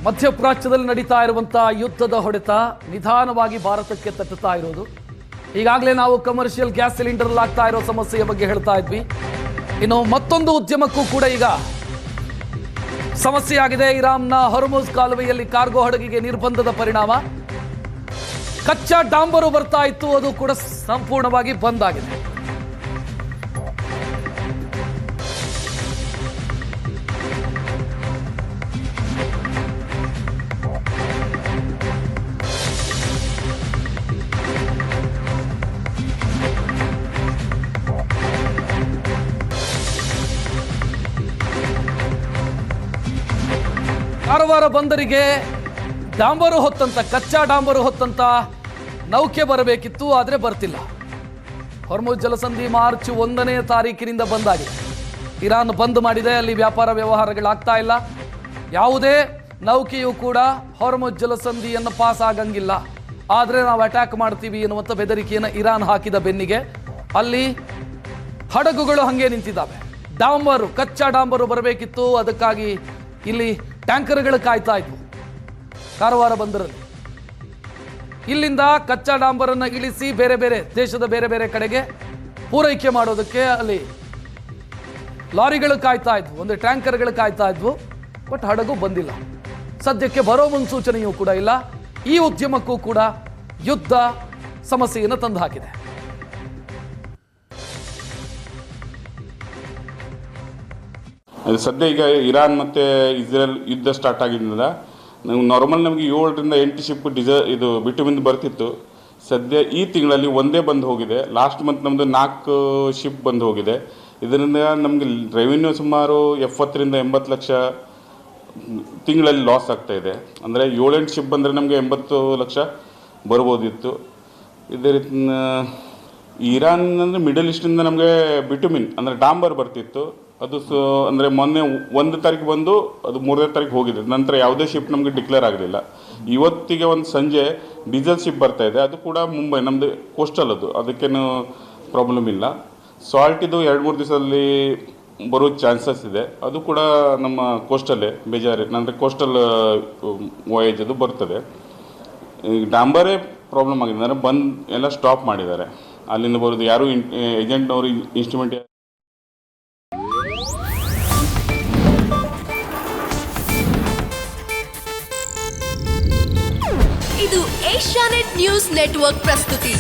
ಮಧ್ಯಪ್ರಾಚ್ಯದಲ್ಲಿ ನಡೀತಾ ಇರುವಂತಹ ಯುದ್ಧದ ಹೊಡೆತ ನಿಧಾನವಾಗಿ ಭಾರತಕ್ಕೆ ತಟ್ಟುತ್ತಾ ಇರೋದು. ಈಗಾಗಲೇ ನಾವು ಕಮರ್ಷಿಯಲ್ ಗ್ಯಾಸ್ ಸಿಲಿಂಡರ್ ಆಗ್ತಾ ಇರೋ ಸಮಸ್ಯೆಯ ಬಗ್ಗೆ ಹೇಳ್ತಾ ಇದ್ವಿ. ಇನ್ನು ಮತ್ತೊಂದು ಉದ್ಯಮಕ್ಕೂ ಕೂಡ ಈಗ ಸಮಸ್ಯೆ ಆಗಿದೆ. ಇರಾನ್ನ ಹೊರ್ಮುಜ್ ಕಾಲುವೆಯಲ್ಲಿ ಕಾರ್ಗೋ ಹಡಗಿಗೆ ನಿರ್ಬಂಧದ ಪರಿಣಾಮ ಕಚ್ಚಾ ಡಾಂಬರು ಬರ್ತಾ ಇತ್ತು, ಅದು ಕೂಡ ಸಂಪೂರ್ಣವಾಗಿ ಬಂದ್ ಆಗಿದೆ. ಕಾರವಾರ ಬಂದರಿಗೆ ಡಾಂಬರು ಹೊತ್ತಂತ ಕಚ್ಚಾ ಡಾಂಬರು ಹೊತ್ತಂತ ನೌಕೆ ಬರಬೇಕಿತ್ತು, ಆದರೆ ಬರ್ತಿಲ್ಲ. ಹೊರ್ಮುಜ್ ಜಲಸಂಧಿ ಮಾರ್ಚ್ 1ನೇ ತಾರೀಕಿನಿಂದ ಬಂದಾಗಿದೆ. ಇರಾನ್ ಬಂದ್ ಮಾಡಿದೆ, ಅಲ್ಲಿ ವ್ಯಾಪಾರ ವ್ಯವಹಾರಗಳಾಗ್ತಾ ಇಲ್ಲ. ಯಾವುದೇ ನೌಕೆಯೂ ಕೂಡ ಹೊರ್ಮುಜ್ ಜಲಸಂಧಿಯನ್ನು ಪಾಸ್ ಆಗಂಗಿಲ್ಲ, ಆದರೆ ನಾವು ಅಟ್ಯಾಕ್ ಮಾಡ್ತೀವಿ ಎನ್ನುವಂಥ ಬೆದರಿಕೆಯನ್ನು ಇರಾನ್ ಹಾಕಿದ ಬೆನ್ನಿಗೆ ಅಲ್ಲಿ ಹಡಗುಗಳು ಹಾಗೆ ನಿಂತಿದ್ದಾವೆ. ಡಾಂಬರು ಕಚ್ಚಾ ಡಾಂಬರು ಬರಬೇಕಿತ್ತು, ಅದಕ್ಕಾಗಿ ಇಲ್ಲಿ ಟ್ಯಾಂಕರ್ಗಳು ಕಾಯ್ತಾ ಇದ್ವು ಕಾರವಾರ ಬಂದರಲ್ಲಿ. ಇಲ್ಲಿಂದ ಕಚ್ಚಾ ಡಾಂಬರನ್ನು ಇಳಿಸಿ ಬೇರೆ ಬೇರೆ ದೇಶದ ಬೇರೆ ಬೇರೆ ಕಡೆಗೆ ಪೂರೈಕೆ ಮಾಡೋದಕ್ಕೆ ಅಲ್ಲಿ ಲಾರಿಗಳು ಕಾಯ್ತಾ ಇದ್ವು, ಒಂದು ಟ್ಯಾಂಕರ್ಗಳು ಕಾಯ್ತಾ ಇದ್ವು. ಬಟ್ ಹಡಗು ಬಂದಿಲ್ಲ. ಸದ್ಯಕ್ಕೆ ಬರೋ ಮುನ್ಸೂಚನೆಯೂ ಕೂಡ ಇಲ್ಲ. ಈ ಉದ್ಯಮಕ್ಕೂ ಕೂಡ ಯುದ್ಧ ಸಮಸ್ಯೆಯನ್ನು ತಂದು ಹಾಕಿದೆ. ಸದ್ಯ ಈಗ ಇರಾನ್ ಮತ್ತು ಇಸ್ರೇಲ್ ಯುದ್ಧ ಸ್ಟಾರ್ಟ್ ಆಗಿದ್ದರಿಂದ ನಮ್ಗೆ ನಾರ್ಮಲ್ ನಮಗೆ 7ರಿಂದ 8 ಶಿಪ್ ಇದು ಬಿಟುಮಿನ್ ಬರ್ತಿತ್ತು. ಸದ್ಯ ಈ ತಿಂಗಳಲ್ಲಿ ಒಂದೇ ಬಂದು ಹೋಗಿದೆ. ಲಾಸ್ಟ್ ಮಂತ್ ನಮ್ಮದು 4 ಶಿಪ್ ಬಂದು ಹೋಗಿದೆ. ಇದರಿಂದ ನಮಗೆ ರೆವಿನ್ಯೂ ಸುಮಾರು 70ರಿಂದ 80 ಲಕ್ಷ ತಿಂಗಳಲ್ಲಿ ಲಾಸ್ ಆಗ್ತಾ ಇದೆ. ಅಂದರೆ 7-8 ಶಿಪ್ ಬಂದರೆ ನಮಗೆ 80 ಲಕ್ಷ ಬರ್ಬೋದಿತ್ತು. ಇದೇ ರೀತಿ ಇರಾನ್ ಅಂದರೆ ಮಿಡಲ್ ಈಸ್ಟಿಂದ ನಮಗೆ ಬಿಟುಮಿನ್ ಅಂದರೆ ಡಾಂಬರ್ ಬರ್ತಿತ್ತು. ಅದು ಅಂದರೆ ಮೊನ್ನೆ 1 ತಾರೀಕು ಬಂದು ಅದು 3ನೇ ತಾರೀಕು ಹೋಗಿದೆ. ನಂತರ ಯಾವುದೇ ಶಿಪ್ ನಮಗೆ ಡಿಕ್ಲೇರ್ ಆಗಲಿಲ್ಲ. ಇವತ್ತಿಗೆ ಒಂದು ಸಂಜೆ ಡೀಸೆಲ್ ಶಿಪ್ ಬರ್ತಾ ಇದೆ, ಅದು ಕೂಡ ಮುಂಬೈ ನಮ್ಮದು ಕೋಸ್ಟಲ್, ಅದಕ್ಕೇನು ಪ್ರಾಬ್ಲಮ್ ಇಲ್ಲ. ಸಾಲ್ಟ್ ಇದು 2-3 ದಿವಸದಲ್ಲಿ ಬರೋ ಚಾನ್ಸಸ್ ಇದೆ, ಅದು ಕೂಡ ನಮ್ಮ ಕೋಸ್ಟಲ್ಲೇ ಬೇಜಾರು ಅಂದರೆ ಕೋಸ್ಟಲ್ ವಾಯೇಜ್ ಅದು ಬರ್ತದೆ. ಈ ಡಾಂಬರೇ ಪ್ರಾಬ್ಲಮ್ ಆಗಿದೆ, ಅಂದರೆ ಬಂದು ಎಲ್ಲ ಸ್ಟಾಪ್ ಮಾಡಿದ್ದಾರೆ. ಅಲ್ಲಿಂದ ಬರೋದು ಯಾರು ಏಜೆಂಟ್ನವರು ಇನ್ಸ್ಟ್ರೂಮೆಂಟ್. ಇದು ಏಷ್ಯಾನೆಟ್ ನ್ಯೂಸ್ ನೆಟ್ವರ್ಕ್ ಪ್ರಸ್ತುತಿ.